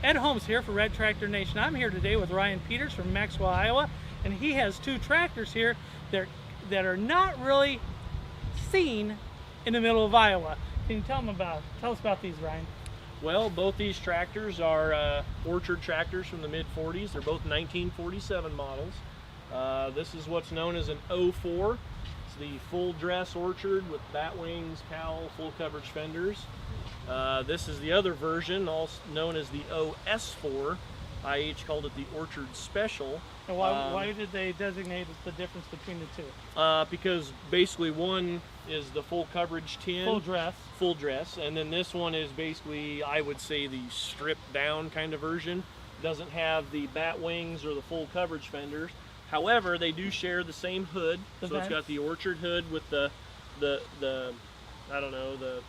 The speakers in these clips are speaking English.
Ed Holmes here for Red Tractor Nation. I'm here today with Ryan Peters from Maxwell, Iowa, and he has two tractors here that are not really seen in the middle of Iowa. Can you tell us about these, Ryan? Well, both these tractors are orchard tractors from the mid-40s. They're both 1947 models. This is what's known as an 04. It's the full dress orchard with bat wings, cowl, full coverage fenders. This is the other version, also known as the OS4. IH called it the Orchard Special. And why did they designate the difference between the two? Because basically one is the full coverage tin. Full dress. And then this one is basically, I would say, the stripped down kind of version. Doesn't have the bat wings or the full coverage fenders. However, they do share the same hood. So it's got the orchard hood with the I don't know, the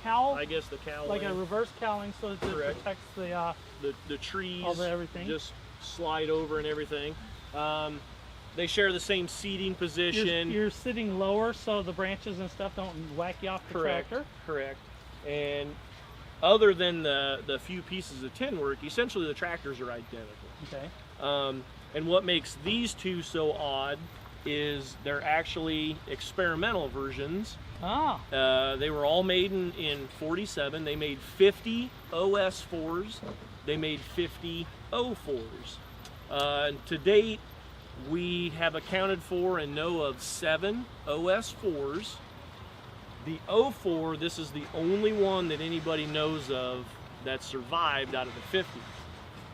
cowl. I guess the cowl. Like a reverse cowling, so it protects the trees. All everything. Just slide over and everything. They share the same seating position. You're sitting lower, so the branches and stuff don't whack you off the tractor. Correct. And other than the few pieces of tin work, essentially the tractors are identical. Okay. And what makes these two so odd is they're actually experimental versions. They were all made in 47. They made 50 OS4s. They made 50 O4s. And to date, we have accounted for and know of 7 OS4s. The O4, this is the only one that anybody knows of that survived out of the 50.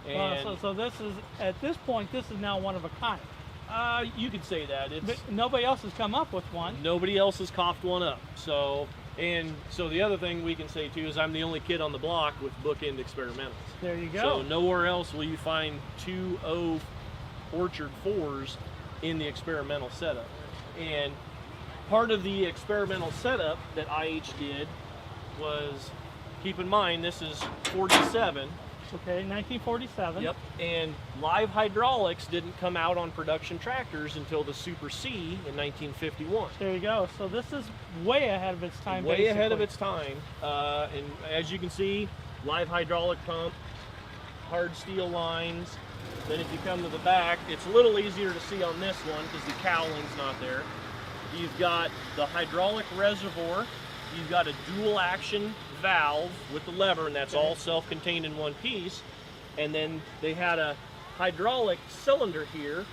And so this is, at this point, this is now one of a kind. You could say that. But nobody else has come up with one. Nobody else has coughed one up. So the other thing we can say too is I'm the only kid on the block with bookend experimentals. There you go. So nowhere else will you find 2 O Orchard 4s in the experimental setup. And part of the experimental setup that IH did was, keep in mind this is 47. Okay, 1947. Yep, and live hydraulics didn't come out on production tractors until the Super C in 1951. There you go. So this is way ahead of its time. Way ahead of its time. And as you can see, live hydraulic pump, hard steel lines. Then if you come to the back, it's a little easier to see on this one because the cowling's not there. You've got the hydraulic reservoir. You've got a dual action valve with the lever, and that's all self-contained in one piece. And then they had a hydraulic cylinder here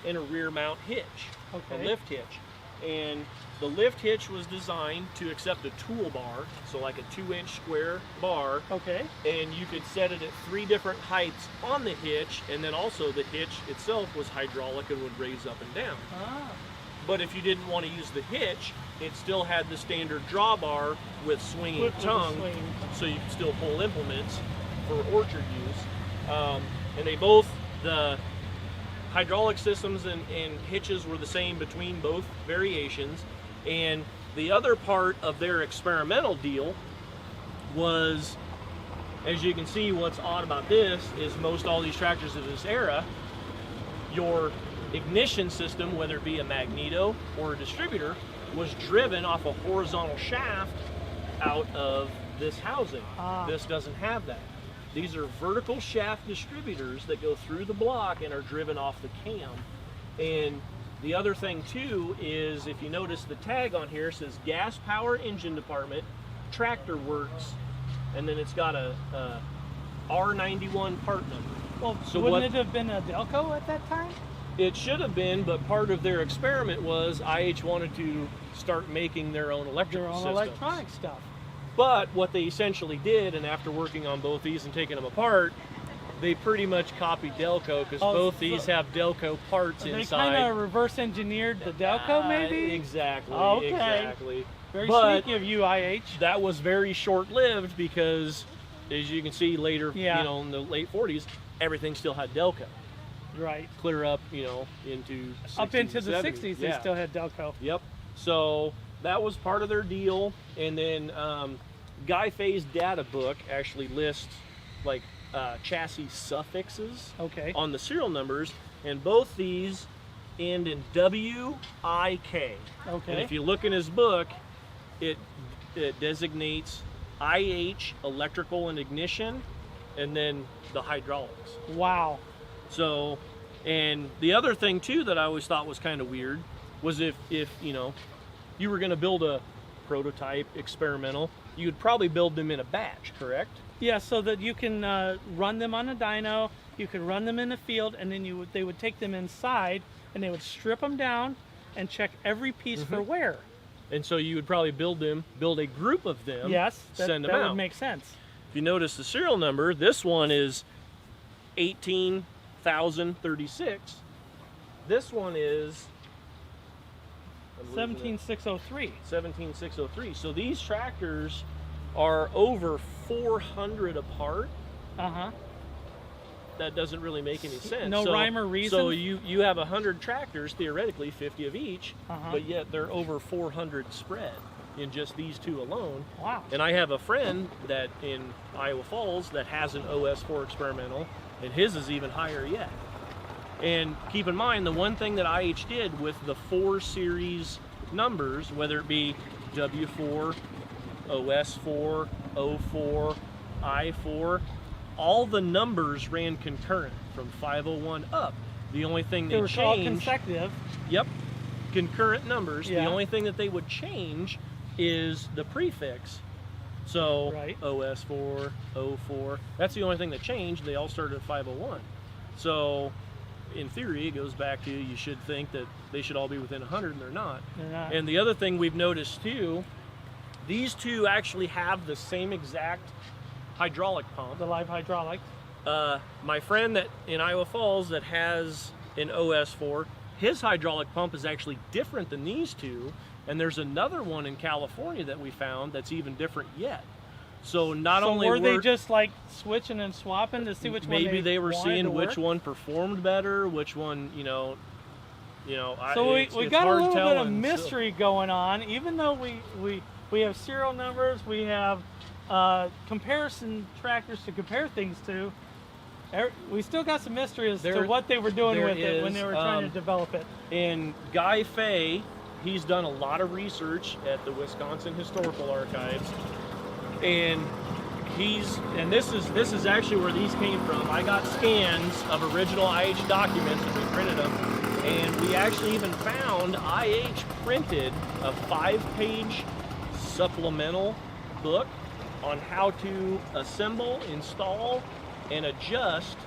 and a rear mount hitch, a lift hitch. And the lift hitch was designed to accept a toolbar, so like a 2-inch square bar. Okay. And you could set it at 3 different heights on the hitch, and then also the hitch itself was hydraulic and would raise up and down. But if you didn't want to use the hitch, it still had the standard drawbar with swinging tongue, so you could still pull implements for orchard use. And they both, the hydraulic systems and hitches were the same between both variations. And the other part of their experimental deal was, as you can see, what's odd about this is most all these tractors of this era, your ignition system, whether it be a magneto or a distributor, was driven off a horizontal shaft out of this housing. This doesn't have that. These are vertical shaft distributors that go through the block and are driven off the cam. And the other thing too is, if you notice the tag on here says gas power engine department, tractor works, and then it's got a R91 part number. Well, so wouldn't it have been a Delco at that time? It should have been, but part of their experiment was IH wanted to start making their own electrical systems. Electronic stuff. But what they essentially did, and after working on both these and taking them apart, they pretty much copied Delco, because both these have Delco parts inside. They kind of reverse engineered the Delco, maybe? Exactly. Okay. Exactly. Very sneaky of you, IH. That was very short-lived because, as you can see later, you know, in the late 40s, everything still had Delco. Right. Clear up, you know, into 60s up into the 70s. 60s, they still had Delco. Yep. So that was part of their deal. And then Guy Fay's data book actually lists like chassis suffixes on the serial numbers, and both these end in WIK. And if you look in his book, it designates IH electrical and ignition and then the hydraulics. Wow. So, and the other thing too that I always thought was kind of weird was if you know, you were going to build a prototype experimental, you would probably build them in a batch, correct? Yeah, so that you can run them on a dyno, you could run them in the field, and then they would take them inside and they would strip them down and check every piece for wear. And so you would probably build a group of them. Yes, send them that out. would make sense. If you notice the serial number, this one is 18,036. This one is 17603. 17603. So these tractors are over 400 apart. That doesn't really make any sense. No rhyme or reason. So you have 100 tractors, theoretically 50 of each, but yet they're over 400 spread in just these two alone. Wow. And I have a friend that in Iowa Falls that has an OS4 experimental, and his is even higher yet. And keep in mind, the one thing that IH did with the 4 series numbers, whether it be W4, OS4, O4, I4, all the numbers ran concurrent from 501 up. The only thing they changed... They were all consecutive. Yep, concurrent numbers. Yeah. The only thing that they would change is the prefix. So OS4, O4, that's the only thing that changed. They all started at 501. So in theory, it goes back to you should think that they should all be within 100, and they're not. They're not. And the other thing we've noticed too, these two actually have the same exact hydraulic pump. The live hydraulic. My friend that in Iowa Falls that has an OS4, his hydraulic pump is actually different than these two, and there's another one in California that we found that's even different yet. So not only were they just like switching and swapping to see which one they were seeing which work? one performed better, which one so we got a little bit of mystery so. going on, even though we have serial numbers, we have comparison tractors to compare things to. We still got some mystery as to what they were doing with it when they were trying to develop it. And Guy Fay, he's done a lot of research at the Wisconsin Historical Archives, and this is actually where these came from. I got scans of original IH documents and we printed them, and we actually even found IH printed a 5-page supplemental book on how to assemble, install, and adjust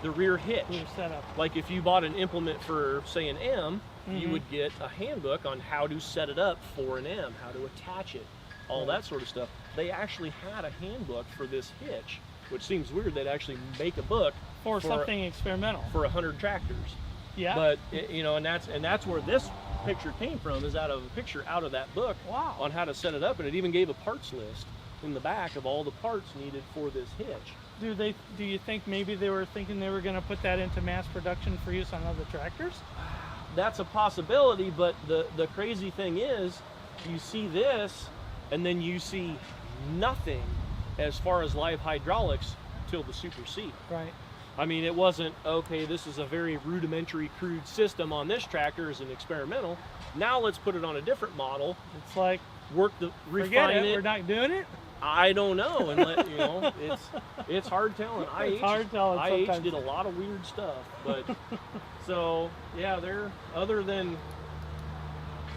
the rear hitch. Setup. Like if you bought an implement for, say, an M, you would get a handbook on how to set it up for an M, how to attach it, all that sort of stuff. They actually had a handbook for this hitch, which seems weird. They'd actually make a book for something experimental for 100 tractors. Yeah. But and that's where this picture came from, is out of a picture out of that book. Wow. On how to set it up, and it even gave a parts list in the back of all the parts needed for this hitch. Do you think maybe they were thinking they were going to put that into mass production for use on other tractors? That's a possibility, but the crazy thing is, you see this, and then you see nothing as far as live hydraulics till the Super C. Right. I mean, it wasn't, okay, this is a very rudimentary, crude system on this tractor as an experimental. Now let's put it on a different model. It's like, refine it. We're not doing it? I don't know, and it's hard telling. It's hard telling. IH did a lot of weird stuff, but so yeah, they're, other than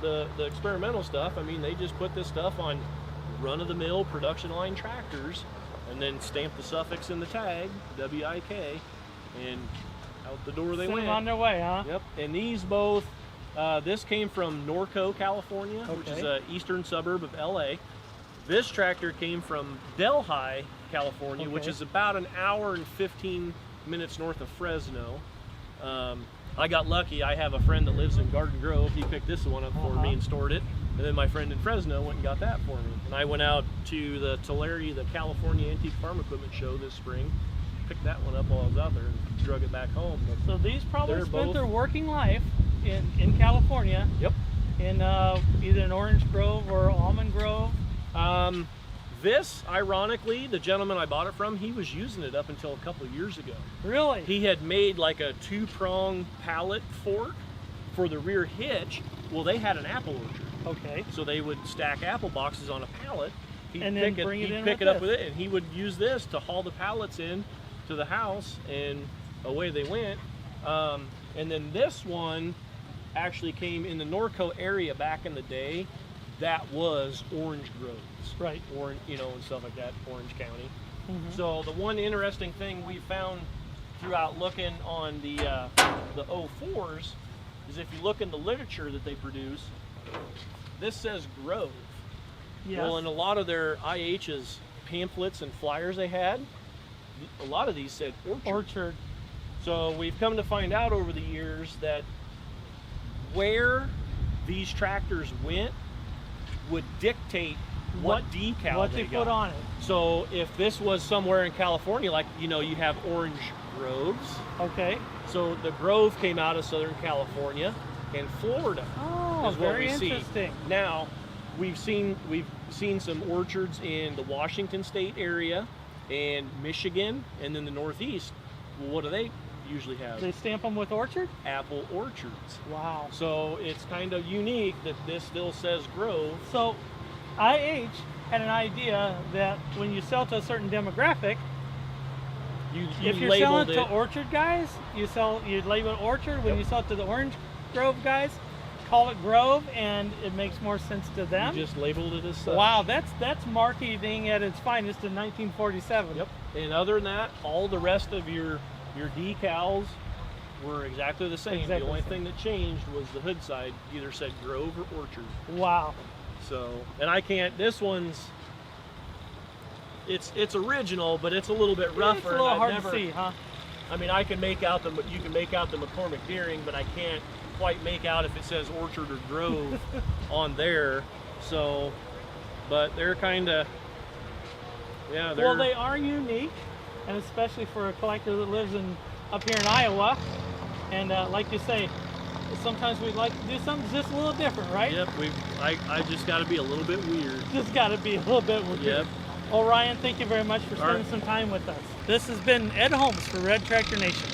the experimental stuff, I mean, they just put this stuff on run-of-the-mill production line tractors, and then stamp the suffix in the tag, WIK, and out the door they went. On their way, huh? Yep. And these both, this came from Norco, California, which is an eastern suburb of LA. This tractor came from Delhi, California, which is about an hour and 15 minutes north of Fresno. I got lucky. I have a friend that lives in Garden Grove. He picked this one up for me and stored it. And then my friend in Fresno went and got that for me. And I went out to the Tulare, the California Antique Farm Equipment Show this spring, picked that one up while I was out there and drug it back home. But so these probably spent their working life in California. Yep. In either an Orange Grove or Almond Grove. This, ironically, the gentleman I bought it from, he was using it up until a couple of years ago. Really? He had made like a 2-prong pallet fork for the rear hitch. Well, they had an apple orchard. Okay. So they would stack apple boxes on a pallet, He'd And then pick bring it in pick with it up this. with it, and he would use this to haul the pallets in to the house, and away they went. And then this one actually came in the Norco area back in the day. That was orange groves, Right. Orange, you know, and stuff like that, Orange County. Mhm. So the one interesting thing we found throughout looking on the 04s is if you look in the literature that they produce, this says grove. Yes. Well, in a lot of their IH's pamphlets and flyers they had, a lot of these said orchard. Orchard. So we've come to find out over the years that where these tractors went would dictate what decal what they they got. put on it. So if this was somewhere in California, like, you know, you have orange groves. Okay. So the grove came out of Southern California and Florida. Oh, is what very we see. interesting. Now, we've seen some orchards in the Washington State area and Michigan, and then the Northeast. Well, what do they usually have? They stamp them with orchard? Apple orchards. Wow. So it's kind of unique that this still says grove. So IH had an idea that when you sell to a certain demographic, You if you're labeled selling to it. orchard guys, you label it orchard. When Yep. you sell to the orange grove guys, call it grove, and it makes more sense to them. You just labeled it as such. Wow, that's marketing at its finest in 1947. Yep. And other than that, all the rest of your decals were exactly the same. Exactly the only the same. thing that changed was the hood side either said grove or orchard. Wow. So, and I can't. This one's it's original, but it's a little bit rougher. It's a little and I've hard never, to see, huh? I mean, I can make out you can make out the McCormick Deering, but I can't quite make out if it says orchard or grove on there. So, but they're kind of, yeah. Well, they are unique, and especially for a collector that lives up here in Iowa. And like you say, sometimes we'd like to do something just a little different, right? Yep. I just got to be a little bit weird. Just got to be a little bit weird. Yep. Well, Ryan, thank you very much for spending right. some time with us. This has been Ed Holmes for Red Tractor Nation.